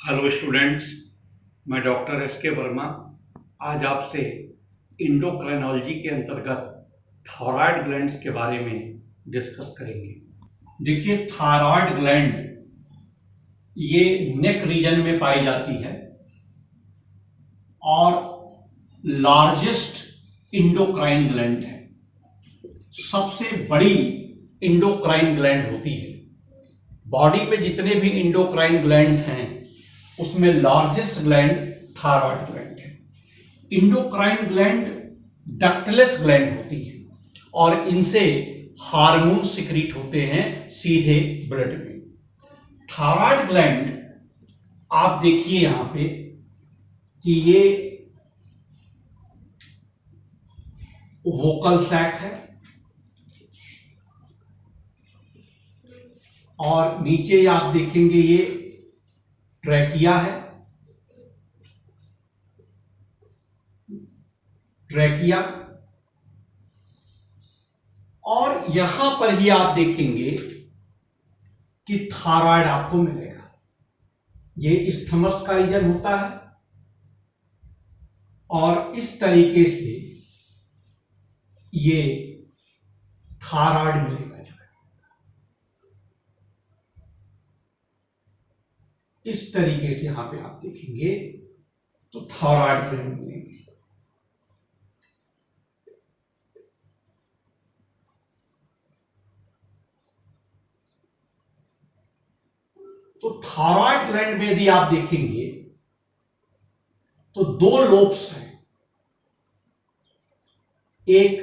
Hello students, मैं doctor S के वर्मा आज आपसे इंडोक्राइनोलॉजी के अंतर्गत थायराइड ग्लैंड्स के बारे में डिस्कस करेंगे। देखिए, थायराइड ग्लैंड ये नेक रीजन में पाई जाती है और लार्जेस्ट इंडोक्राइन ग्लैंड है। सबसे बड़ी इंडोक्राइन ग्लैंड होती है। बॉडी में जितने भी इंडोक्राइन ग्लैंड्स हैं उसमें लार्जेस्ट ग्लैंड थायराइड ग्लैंड है। इंडोक्राइन ग्लैंड डक्टलेस ग्लैंड होती है और इनसे हार्मोन सिक्रीट होते हैं सीधे ब्लड में। थायराइड ग्लैंड आप देखिए यहां पे कि ये वोकल सैक है और नीचे आप देखेंगे ये ट्रैकिया है। ट्रैकिया और यहां पर ही आप देखेंगे कि थायराइड आपको मिलेगा। ये इस्थमस का रीजन होता है और इस तरीके से ये थायराइड मिलेगा। इस तरीके से यहां पे आप देखेंगे तो थायराइड ग्लैंड मिलेंगे। तो थायराइड ग्लैंड में यदि आप देखेंगे तो दो लोब्स हैं, एक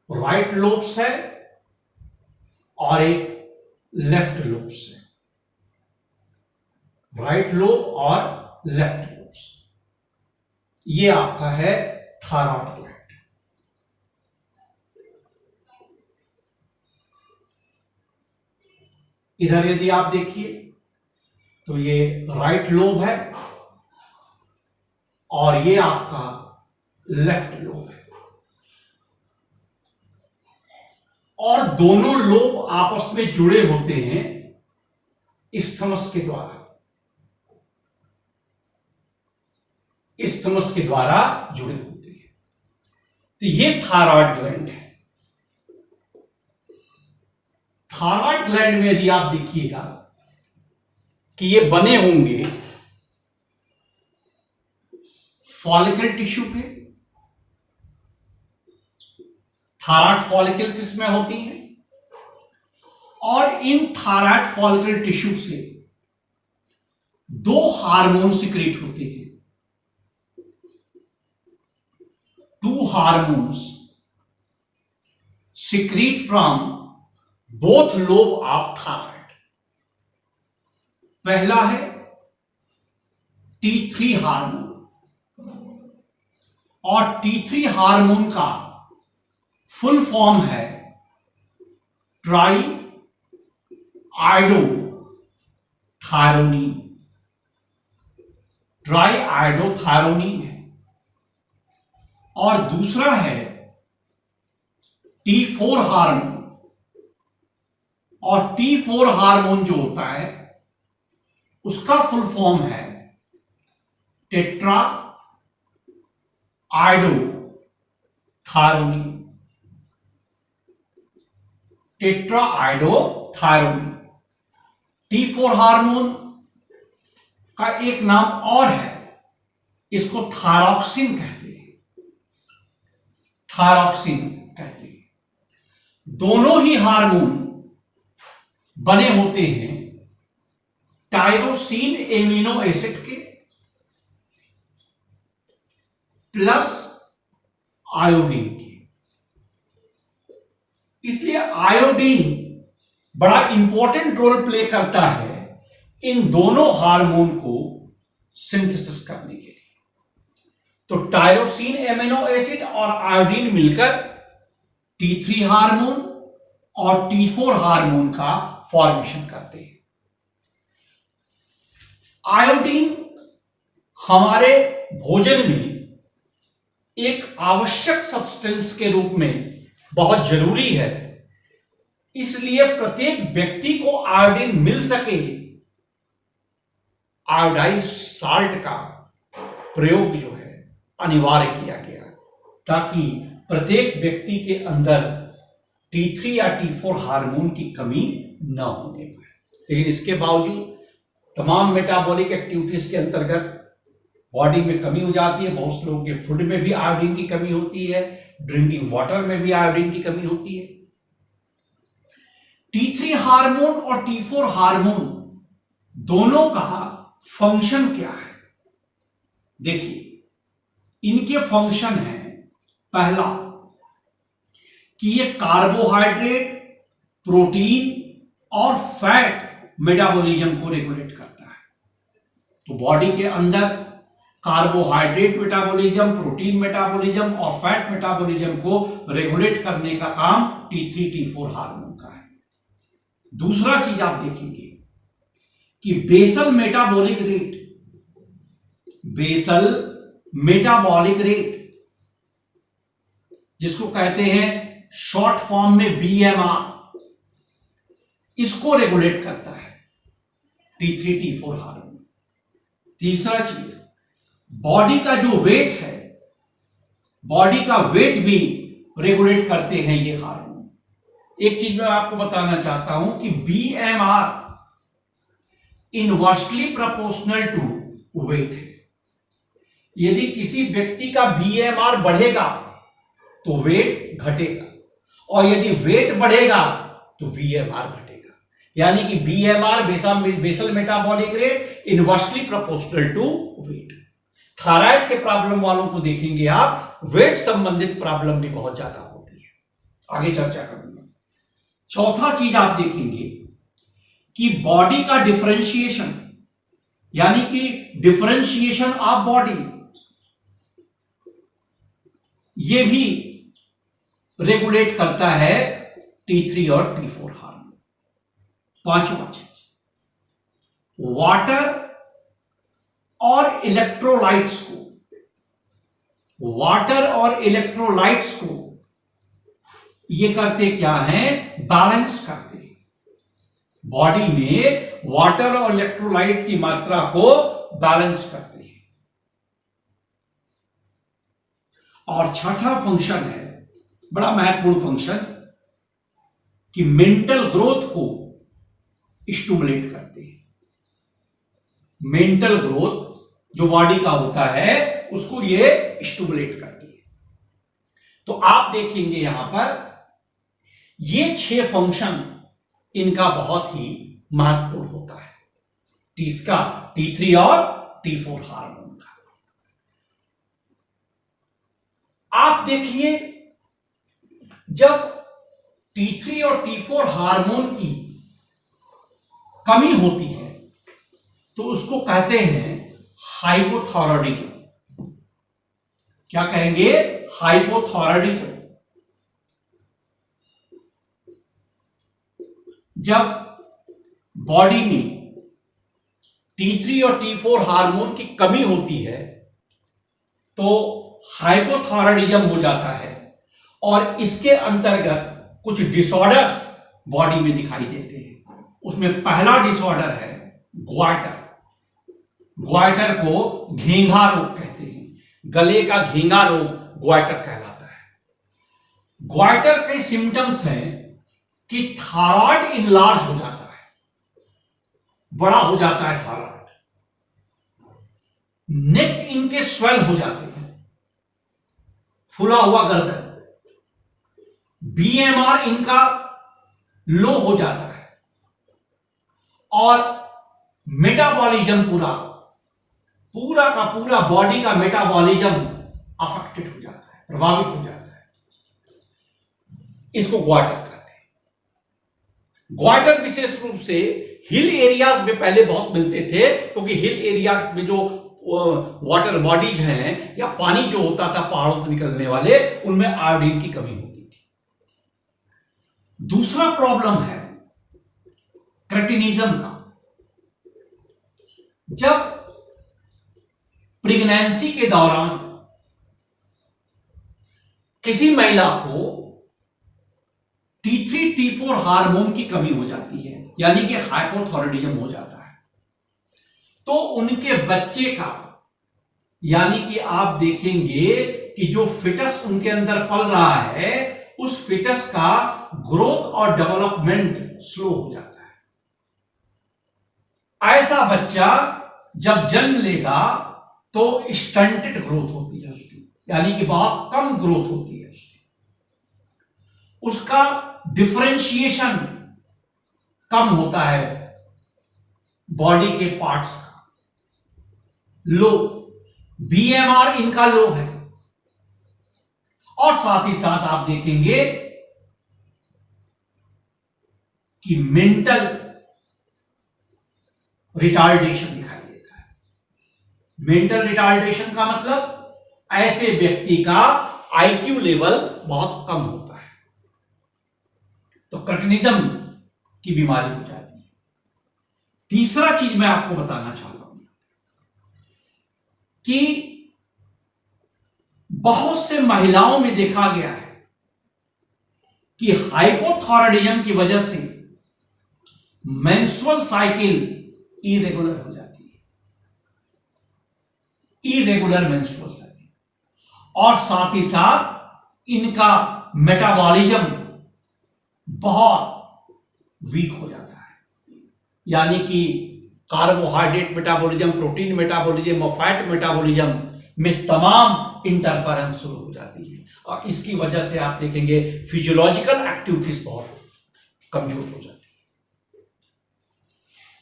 राइट लोब्स है और एक लेफ्ट लोब्स है। राइट लोब और लेफ्ट लोब्स, ये आपका है थायराइड ग्लैंड। इधर यदि आप देखिए तो ये राइट लोब है और ये आपका लेफ्ट लोब है और दोनों लोब आपस में जुड़े होते हैं इस्थमस के द्वारा। इस्थमस के द्वारा जुड़े होते हैं। तो ये थायराइड ग्लैंड है। थायराइड ग्लैंड में यदि आप देखिएगा कि ये बने होंगे फॉलिकल टिश्यू पे। थायराइड फॉलिकल्स इसमें होती हैं और इन थायराइड फॉलिकल टिश्यू से दो हार्मोन सिक्रीट होते हैं। Two hormones secrete from both lobe of thyroid. पहला है T3 हार्मोन और T3 हार्मोन का फुल फॉर्म है try iodo thyronine. Try iodo thyronine है। और दूसरा है T4 हार्मोन और T4 हार्मोन जो होता है उसका फुल फॉर्म है tetra iodo thyronine. Tetra iodo thyronine. T4 hormone का एक नाम और है, इसको थायरॉक्सिन कहते हैं। थायरॉक्सिन कहते हैं। दोनों ही हार्मोन बने होते हैं टायरोसिन एमिनो एसिड के प्लस आयोडीन के। इसलिए आयोडीन बड़ा इंपॉर्टेंट रोल प्ले करता है इन दोनों हार्मोन को सिंथेसिस करने के लिए। तो टायरोसिन एमिनो एसिड और आयोडीन मिलकर T3 हार्मोन और T4 हार्मोन का फॉर्मेशन करते हैं। आयोडीन हमारे भोजन में एक आवश्यक सब्सटेंस के रूप में बहुत जरूरी है। इसलिए प्रत्येक व्यक्ति को आयोडीन मिल सके, आयोडाइज साल्ट का प्रयोग जो है अनिवार्य किया गया, ताकि प्रत्येक व्यक्ति के अंदर T3 या T4 हार्मोन की कमी न होने पाए। लेकिन इसके बावजूद तमाम मेटाबॉलिक एक्टिविटीज के अंतर्गत बॉडी में कमी हो जाती है। बहुत से लोगों के फूड में भी आयोडीन की कमी होती है, ड्रिंकिंग वाटर में भी आयोडीन की कमी होती है। T3 हार्मोन और T4 हार्मोन दोनों का फंक्शन क्या है? देखिए, इनके फंक्शन है, पहला कि ये कार्बोहाइड्रेट, प्रोटीन और फैट मेटाबॉलिज्म को रेगुलेट करता है। तो बॉडी के अंदर कार्बोहाइड्रेट मेटाबॉलिज्म, प्रोटीन मेटाबॉलिज्म और फैट मेटाबॉलिज्म को रेगुलेट करने का काम T3 T4 हार्मोन का है। दूसरा चीज आप देखेंगे कि basal metabolic rate, basal metabolic rate जिसको कहते हैं शॉर्ट फॉर्म में BMR, इसको रेगुलेट करता है T3 T4 हार्मोन। तीसरा चीज, बॉडी का जो वेट है, बॉडी का वेट भी रेगुलेट करते हैं ये हार्मोन। एक चीज मैं आपको बताना चाहता हूं कि BMR inversely proportional to weight है। यदि किसी व्यक्ति का BMR बढ़ेगा तो वेट घटेगा, और यदि वेट बढ़ेगा तो VMR घटेगा। यानी कि BMR basal metabolic rate inversely proportional to weight. Thyroid के प्रॉब्लम वालों को देखेंगे आप, वेट संबंधित प्रॉब्लम भी बहुत ज्यादा होती है, आगे चर्चा करूंगा। चौथा चीज आप देखेंगे कि बॉडी का डिफरेंशिएशन, यानी कि डिफरेंशिएशन ऑफ बॉडी, ये भी रेगुलेट करता है T3 और T4 हार्मोन। पांचवा चीज, वाटर और इलेक्ट्रोलाइट्स को, वाटर और इलेक्ट्रोलाइट्स को ये करते क्या हैं? बैलेंस करते हैं। बॉडी में वाटर और इलेक्ट्रोलाइट की मात्रा को बैलेंस करते हैं। और छठा फंक्शन है, बड़ा महत्वपूर्ण फंक्शन, कि मेंटल ग्रोथ को स्टिमुलेट करते हैं। मेंटल ग्रोथ जो बॉडी का होता है उसको ये स्टिमुलेट करती है। तो आप देखेंगे यहां पर ये 6 फंक्शन इनका बहुत ही महत्वपूर्ण होता है, T3 और T4 हार्मोन का। आप देखिए, जब T3 और T4 हार्मोन की कमी होती है तो उसको कहते हैं हाइपोथायरॉयडिज्म। क्या कहेंगे? हाइपोथायरॉयडिज्म। जब बॉडी में T3 और T4 हार्मोन की कमी होती है तो हाइपोथायरॉयडिज्म हो जाता है, और इसके अंतर्गत कुछ डिसऑर्डर्स बॉडी में दिखाई देते हैं। उसमें पहला डिसऑर्डर है ग्वाइटर। ग्वाइटर को घेंघा रोग कहते हैं। गले का घेंघा रोग ग्वाइटर कहलाता है। ग्वाइटर के सिम्टम्स हैं कि थायराइड इनलार्ज हो जाता है, बड़ा हो जाता है थायराइड, नेक इनके स्वेल हो जाते हैं, फुला हुआ गर्दन, BMR इनका लो हो जाता है, और मेटाबॉलिज्म पूरा का पूरा बॉडी का मेटाबॉलिज्म अफेक्टेड हो जाता है, प्रभावित हो जाता है। इसको ग्वाइटर कहते हैं। ग्वाइटर विशेष रूप से हिल एरियाज में पहले बहुत मिलते थे, क्योंकि हिल एरियाज में जो वाटर बॉडीज हैं या पानी जो होता था पहाड़ों से निकलने वाले, उनमें आयोडीन की कमी होती थी। दूसरा प्रॉब्लम है क्रेटिनिज्म का। जब प्रेगनेंसी के दौरान किसी महिला को T3 T4 हार्मोन की कमी हो जाती है, यानी कि हाइपोथायरॉयडिज्म हो जाता है, तो उनके बच्चे का, यानी कि आप देखेंगे कि जो फिटस उनके अंदर पल रहा है, उस फिटस का ग्रोथ और डेवलपमेंट स्लो हो जाता है। ऐसा बच्चा जब जन्म लेगा तो स्टंटेड ग्रोथ होती है उसकी, यानी कि बहुत कम ग्रोथ होती है उसकी। उसका डिफरेंशिएशन कम होता है बॉडी के पार्ट्स का, लो, बीएमआर इनका लो है। और साथ ही साथ आप देखेंगे कि मेंटल रिटार्डेशन दिखाई देता है। मेंटल रिटार्डेशन का मतलब ऐसे व्यक्ति का आईक्यू लेवल बहुत कम होता है, तो क्रेटिनिज्म की बीमारी हो जाती है। तीसरा चीज मैं आपको बताना चाहता हूं कि बहुत से महिलाओं में देखा गया है कि हाइपोथायरायडिज्म की वजह से मेंस्ट्रुअल साइकिल इरेगुलर हो जाती है, इरेगुलर मेंस्ट्रुअल साइकिल, और साथ ही साथ इनका मेटाबॉलिज्म बहुत वीक हो जाता है, यानी कि कार्बोहाइड्रेट मेटाबॉलिज्म, प्रोटीन मेटाबॉलिज्म और फैट मेटाबॉलिज्म में तमाम इंटरफेरेंस शुरू हो जाती है, और इसकी वजह से आप देखेंगे फिजियोलॉजिकल एक्टिविटीज बहुत कमजोर हो जाती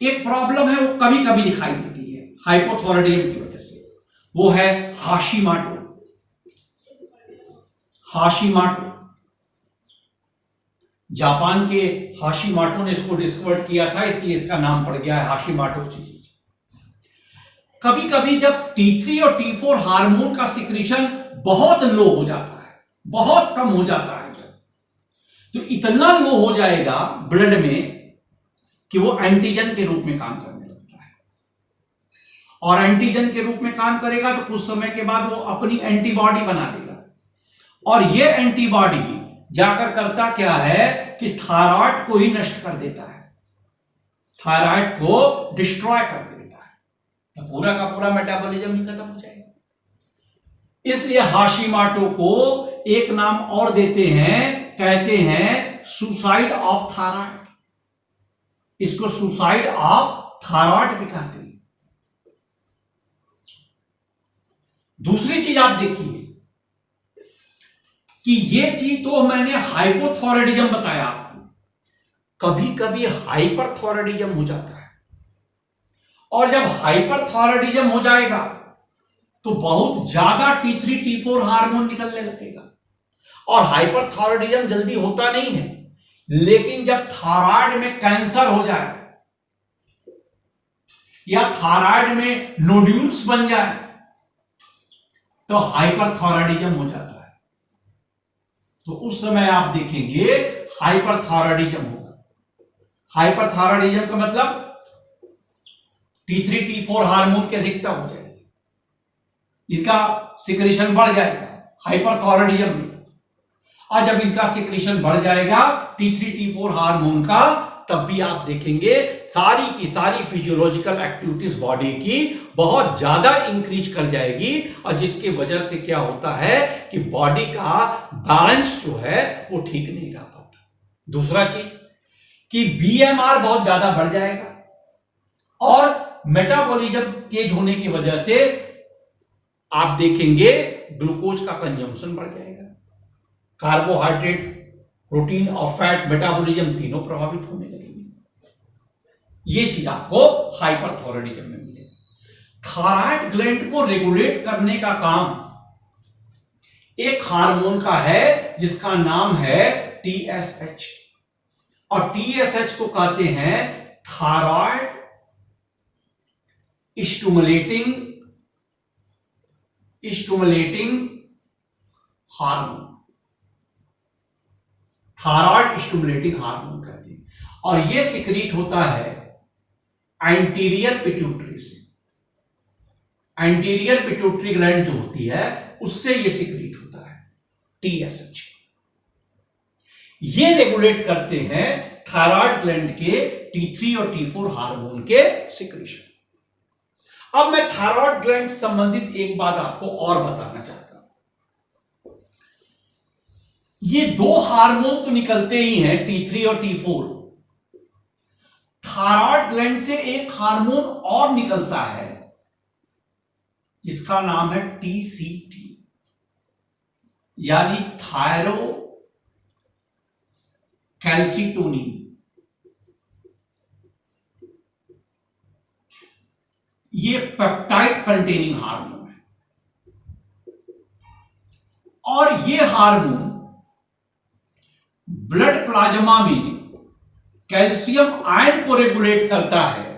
है। एक प्रॉब्लम है वो कभी कभी दिखाई देती है हाइपोथायरायडिज्म की वजह से, वो है हाशिमाटो। हाशिमाटो, जापान के हाशिमाटो ने इसको डिस्कवर किया था, इसलिए इसका नाम पड़ गया है हाशिमाटो डिजीज। कभी कभी जब T3 और T4 हार्मोन का सिक्रीशन बहुत लो हो जाता है, बहुत कम हो जाता है, तो इतना लो हो जाएगा ब्लड में कि वो एंटीजन के रूप में काम करने लगता है, और एंटीजन के रूप में काम करेगा तो कुछ समय के बाद वो अपनी एंटीबॉडी बना देगा, और ये एंटीबॉडी जाकर करता क्या है कि थायराइड को ही नष्ट कर देता है, थायराइड को डिस्ट्रॉय कर देता है, तो पूरा का पूरा मेटाबॉलिज्म ही खत्म हो जाएगा। इसलिए हाशिमाटो को एक नाम और देते हैं, कहते हैं सुसाइड ऑफ थायराइड, इसको सुसाइड ऑफ थायराइड भी कहते हैं। दूसरी चीज आप देखिए कि ये चीज तो मैंने हाइपोथायरायडिज्म बताया आपको, कभी कभी हाइपरथायरायडिज्म हो जाता है, और जब हाइपरथायरायडिज्म हो जाएगा तो बहुत ज्यादा T3 T4 हार्मोन निकलने लगेगा, और हाइपरथायरायडिज्म जल्दी होता नहीं है, लेकिन जब थायराइड में कैंसर हो जाए या थायराइड में नोड्यूल्स बन जाए तो हाइपरथायरायडिज्म हो जाता है। तो उस समय आप देखेंगे हाइपरथायरायडिज्म होगा। हाइपरथायरायडिज्म का मतलब T3 T4 हार्मोन की अधिकता हो जाएगी, इनका सिक्रीशन बढ़ जाएगा हाइपरथायरायडिज्म में, और जब इनका सिक्रीशन बढ़ जाएगा T3 T4 हार्मोन का, तब भी आप देखेंगे सारी की सारी फिजियोलॉजिकल एक्टिविटीज बॉडी की बहुत ज्यादा इंक्रीज कर जाएगी, और जिसकी वजह से क्या होता है कि बॉडी का बैलेंस जो है वो ठीक नहीं रह पाता। दूसरा चीज कि बीएमआर बहुत ज्यादा बढ़ जाएगा, और मेटाबॉलिज्म तेज होने की वजह से आप देखेंगे ग्लूकोज का कंजम्पशन बढ़ जाएगा, कार्बोहाइड्रेट, प्रोटीन और फैट मेटाबॉलिज्म तीनों प्रभावित होने लगेंगे। ये चीज आपको हाइपरथायरायडिज्म में मिलेगा। थायराइड ग्लैंड को रेगुलेट करने का काम एक हार्मोन का है जिसका नाम है TSH, और TSH को कहते हैं thyroid stimulating hormone, thyroid stimulating hormone कहते हैं, और यह सिक्रीट होता है एंटीरियर पिट्यूटरी से। एंटीरियर पिट्यूटरी ग्लैंड जो होती है उससे यह सिक्रीट होता है TSH। ये रेगुलेट करते हैं थायराइड ग्लैंड के T3 और T4 हार्मोन के सिक्रीशन। अब मैं थायराइड ग्लैंड से संबंधित एक बात आपको और बताना चाहता हूं। ये दो हार्मोन तो निकलते ही हैं, T3 और T4। थायराइड ग्लैंड से एक हार्मोन और निकलता है जिसका नाम है TCT, यानी थायरो कैल्सिटोनिन। ये पेप्टाइड कंटेनिंग हार्मोन है और ये हार्मोन ब्लड प्लाज्मा में कैल्शियम आयन को रेगुलेट करता है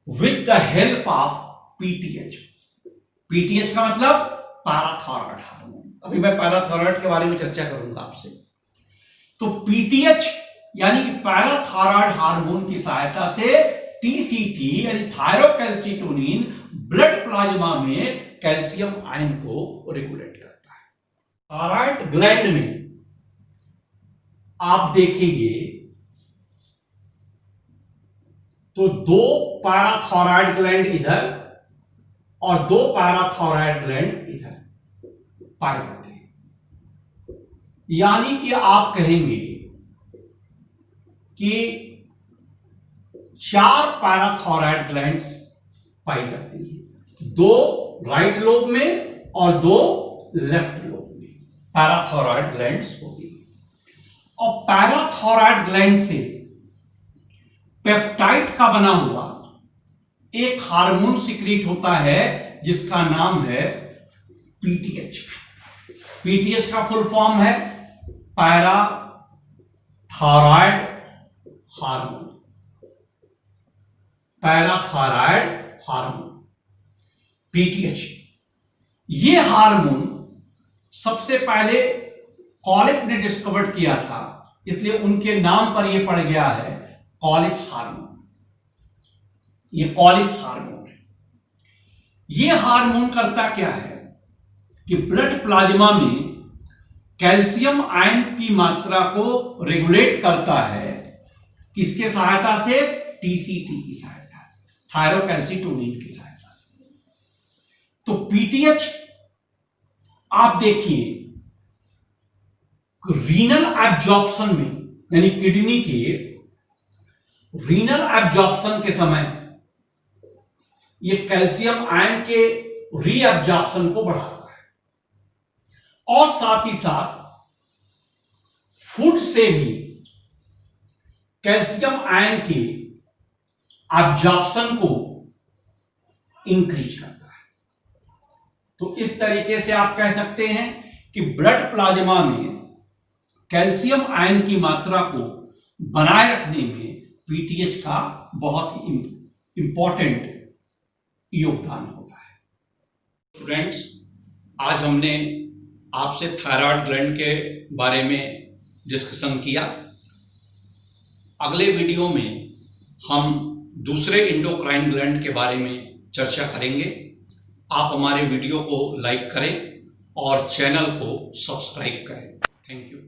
with the help of PTH. PTH का मतलब पैराथायरॉयड हार्मोन। अभी मैं पैराथायरॉयड के बारे में चर्चा करूंगा आपसे। तो पीटीएच यानी कि पैराथायरॉयड हार्मोन की सहायता से टीसीटी यानी थायरोकैल्सिटोनिन ब्लड प्लाज्मा में कैल्शियम आयन को रेगुलेट करता है। थायराइड ग्लैंड में आप देखेंगे तो दो पैराथायरॉयड ग्लैंड इधर और दो पैराथायरॉयड ग्लैंड इधर पाए जाते हैं। यानी कि आप कहेंगे कि 4 पैराथायरॉयड ग्लैंड्स पाई जाती है, 2 राइट लोब में और 2 लेफ्ट लोब में पैराथायरॉयड ग्लैंड्स होती है। और पैराथायरॉयड ग्लैंड से पेप्टाइड का बना हुआ एक हार्मोन सिक्रीट होता है जिसका नाम है पीटीएच। पीटीएच का फुल फॉर्म है parathyroid hormone. Parathyroid hormone PTH. ये हार्मोन सबसे पहले कॉलिप ने डिस्कवर किया था, इसलिए उनके नाम पर यह पड़ गया है कॉलिप्स हार्मोन। ये कॉलिप्स हार्मोन है। ये हार्मोन करता क्या है कि ब्लड प्लाज्मा में कैल्शियम आयन की मात्रा को रेगुलेट करता है। किसके सहायता से? टीसीटी की सहायता, थायरोकैल्सिटोनिन की सहायता से। तो पीटीएच आप देखिए रीनल एब्जॉर्प्शन में, यानी किडनी के रीनल एब्जॉर्प्शन के समय ये कैल्शियम आयन के रीअब्जॉर्प्शन को बढ़ाता है और साथ ही साथ फूड से भी कैल्शियम आयन के एब्जॉर्प्शन को इंक्रीज करता है। तो इस तरीके से आप कह सकते हैं कि ब्लड प्लाज्मा में कैल्शियम आयन की मात्रा को बनाए रखने में पीटीएच का बहुत ही इंपॉर्टेंट योगदान होता है। स्टूडेंट्स, आज हमने आपसे थायराइड ग्लैंड के बारे में डिस्कशन किया। अगले वीडियो में हम दूसरे एंडोक्राइन ग्लैंड के बारे में चर्चा करेंगे। आप हमारे वीडियो को लाइक करें और चैनल को सब्सक्राइब करें। Thank you.